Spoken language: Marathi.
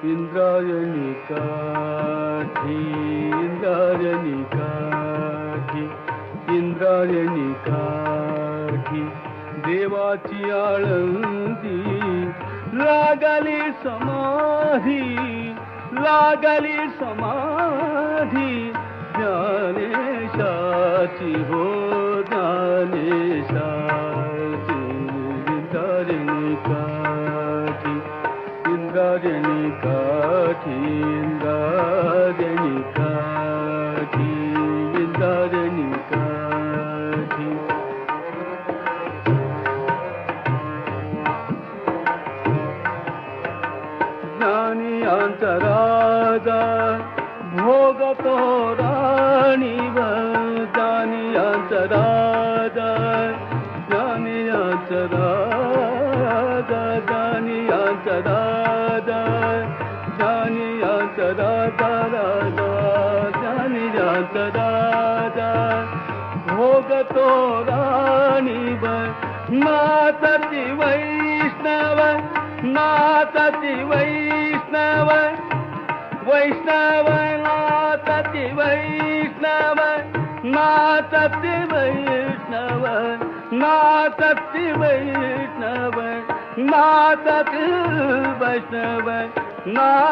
इंद्रायणी काठी इंद्रायणी काठी इंद्रायणी काठी देवाची आळंदी लागली समाधी ज्ञानेशाची हो ज्ञानेशाची इंद्रायणी काठी इंद्रायणी काठी इंद्रायणी काठी इंद्रायणी काठी ज्ञानियांचा राजा भोगतो राणीवर ज्ञानियांचा राजा ज्ञानियांचा राजा ज्ञानियांचा राजा ज्ञानियांचा राजा राजा ज्ञानियांचा राजा भोगतो राणीवर नाचती वैष्णव नाचती वैष्णव वैष्णव नाचती वैष्णव नाचती वैष्णव नाचती वैष्णव नाचती वैष्णव नाच